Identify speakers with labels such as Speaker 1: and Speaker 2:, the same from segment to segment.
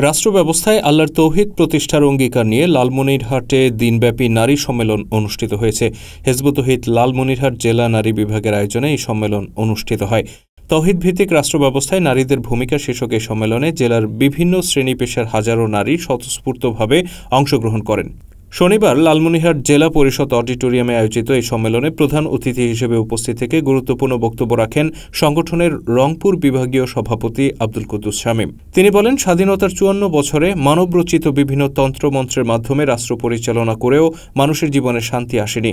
Speaker 1: রাষ্ট্র ব্যবস্থায় আল্লাহর তৌহিদ প্রতিষ্ঠার অঙ্গীকার নিয়ে লালমনিরহাটে দিনব্যাপী নারী সম্মেলন অনুষ্ঠিত হয়েছে। হিজবুত তৌহিদ লালমনিরহাট জেলা নারী বিভাগের আয়োজনে এই সম্মেলন অনুষ্ঠিত হয়। তৌহিদ ভিত্তিক রাষ্ট্র ব্যবস্থায় নারীদের ভূমিকা শীর্ষক এই সম্মেলনে জেলার বিভিন্ন শ্রেণী পেশার হাজারো নারী স্বতঃস্ফূর্তভাবে অংশগ্রহণ করেন। শনিবার লালমনিরহাট জেলা পরিষদ অডিটোরিয়ামে আয়োজিত এই সম্মেলনে প্রধান অতিথি হিসেবে উপস্থিত থেকে গুরুত্বপূর্ণ বক্তব্য রাখেন সংগঠনের রংপুর বিভাগীয় সভাপতি আব্দুল কুদ্দুস শামীম। তিনি বলেন, স্বাধীনতার ৫৪ বছরে মানবরচিত বিভিন্ন তন্ত্রমন্ত্রের মাধ্যমে রাষ্ট্র পরিচালনা করেও মানুষের জীবনে শান্তি আসেনি।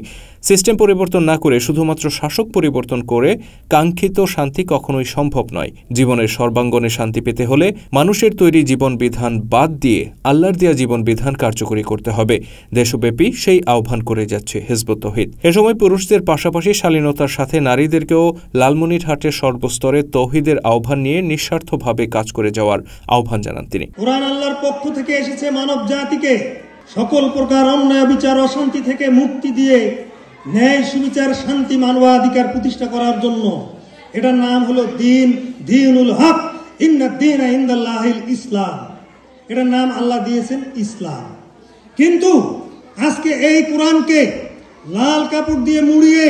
Speaker 1: সিস্টেম পরিবর্তন না করে শুধুমাত্র শাসক পরিবর্তন করে কাঙ্ক্ষিত শান্তি কখনোই সম্ভব নয়। জীবনের সর্বাঙ্গনে শান্তি পেতে হলে মানুষের তৈরি জীবন বিধান বাদ দিয়ে আল্লাহর দেয়া জীবন বিধান কার্যকরী করতে হবে। দেশব্যাপী সেই আহ্বান করে যাচ্ছে হিজবুত তৌহিদ। এ সময় পুরুষদের পাশাপাশি শালীনতার সাথে নারীদেরকেও লালমনিরহাটের সর্বস্তরে তৌহিদের আহ্বান নিয়ে নিঃস্বার্থভাবে কাজ করে যাওয়ার আহ্বান জানান তিনি।
Speaker 2: কুরআন আল্লাহর পক্ষ থেকে এসেছে মানব জাতিকে সকল প্রকার অন্যায় বিচার অশান্তি থেকে মুক্তি দিয়ে ন্যায় সুবিচার শান্তি মানবাধিকার প্রতিষ্ঠা করার জন্য। এটার নাম হলো দ্বীনুল হক, ইন্নাদ দীনা ইনদাল্লাহিল ইসলাম। এটার নাম আল্লাহ দিয়েছেন ইসলাম। কিন্তু আজকে এই কোরআনকে লাল কাপড় দিয়ে মুড়িয়ে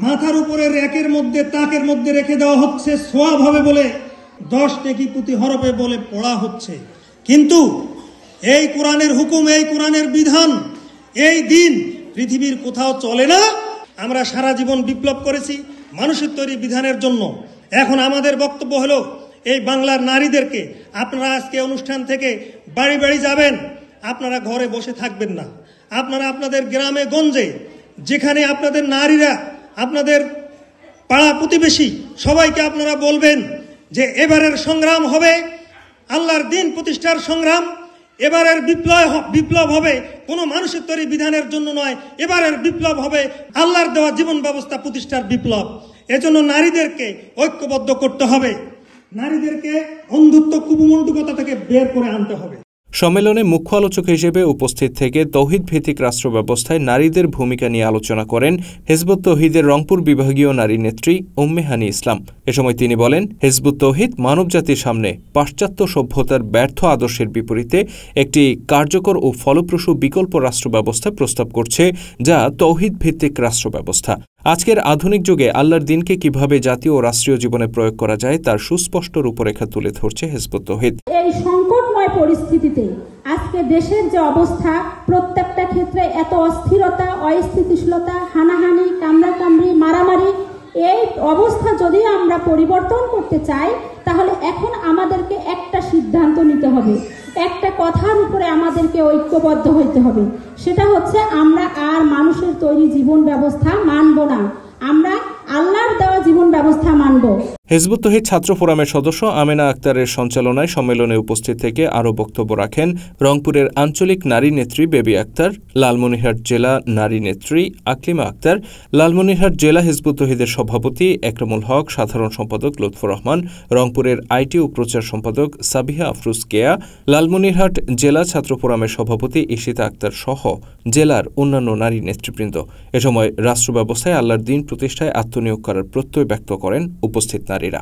Speaker 2: মাথার উপরে র্যাকের মধ্যে তাকের মধ্যে রেখে দেওয়া হচ্ছে, সোয়াব হবে বলে 10 নেকি প্রতি হরফে বলে পড়া হচ্ছে। কিন্তু এই কোরআনের হুকুম, এই কোরআনের বিধান, এই দিন পৃথিবীর কোথাও চলে না। আমরা সারা জীবন বিপ্লব করেছি মানুষের তৈরি বিধানের জন্য। এখন আমাদের বক্তব্য হলো, এই বাংলার নারীদেরকে আপনারা আজকে অনুষ্ঠান থেকে বাড়ি বাড়ি যাবেন, আপনারা ঘরে বসে থাকবেন না। আপনারা আপনাদের গ্রামে গঞ্জে যেখানে আপনাদের নারীরা, আপনাদের পাড়া প্রতিবেশী সবাইকে আপনারা বলবেন যে এবারের সংগ্রাম হবে আল্লাহর দ্বীন প্রতিষ্ঠার সংগ্রাম। এবারের বিপ্লব হবে কোনো মানুষের তৈরি বিধানের জন্য নয়, এবারের বিপ্লব হবে আল্লাহর দেওয়া জীবন ব্যবস্থা প্রতিষ্ঠার বিপ্লব। এজন্য নারীদেরকে ঐক্যবদ্ধ করতে হবে, নারীদেরকে অন্ধত্ব কুমন্ডুকতা থেকে বের করে আনতে হবে।
Speaker 1: সম্মেলনে মুখ্য আলোচক হিসেবে উপস্থিত থেকে তৌহিদ ভিত্তিক রাষ্ট্র ব্যবস্থায় নারীদের ভূমিকা নিয়ে আলোচনা করেন হিজবুত তৌহিদের রংপুর বিভাগীয় নারী নেত্রী উম্মে হানি ইসলাম। এ সময় তিনি বলেন, হিজবুত তৌহিদ মানবজাতির সামনে পাশ্চাত্য সভ্যতার ব্যর্থ আদর্শের বিপরীতে একটি কার্যকর ও ফলপ্রসূ বিকল্প রাষ্ট্র ব্যবস্থা প্রস্তাব করছে, যা তৌহিদ ভিত্তিক রাষ্ট্র ব্যবস্থা। আজকের আধুনিক যুগে আল্লাহর দ্বীনকে কিভাবে জাতীয় ও রাষ্ট্রীয় জীবনে প্রয়োগ করা যায় তার সুস্পষ্ট রূপরেখা তুলে ধরছে হিজবুত তৌহিদ।
Speaker 3: এই সংকটময় পরিস্থিতিতে আজকে দেশের যে অবস্থা, প্রত্যেকটা ক্ষেত্রে এত অস্থিরতা, অস্থিতিশীলতা, হানাহানি, কামড়াকামড়ি, মারামারি, এই অবস্থা যদি আমরা পরিবর্তন করতে চাই তাহলে এখন আমাদেরকে একটা সিদ্ধান্ত নিতে হবে, একটা কথার উপরে আমাদেরকে ঐক্যবদ্ধ হইতে হবে। সেটা হচ্ছে আমরা আর মানুষের তৈরি জীবন ব্যবস্থা মানব না, আমরা আল্লাহর দেওয়া জীবন ব্যবস্থা মানব।
Speaker 1: হিজবুত তৌহিদ ছাত্র ফোরামের সদস্য আমেনা আক্তারের সঞ্চালনায় সম্মেলনে উপস্থিত থেকে আরও বক্তব্য রাখেন রংপুরের আঞ্চলিক নারী নেত্রী বেবি আক্তার, লালমনিরহাট জেলা নারী নেত্রী আকলিমা আক্তার, লালমনিরহাট জেলা হিজবুত তৌহিদের সভাপতি একরামুল হক, সাধারণ সম্পাদক লুৎফর রহমান, রংপুরের আইটি ও প্রচার সম্পাদক সাবিহা আফরোজ কেয়া, লালমনিরহাট জেলা ছাত্র ফোরামের সভাপতি ইশিতা আক্তার সহ জেলার অন্যান্য নারী নেতৃবৃন্দ। এ সময় রাষ্ট্র ব্যবস্থায় আল্লাহর দ্বীন প্রতিষ্ঠায় আত্মনিয়োগ করার প্রত্যয় ব্যক্ত করেন উপস্থিত নারীরা।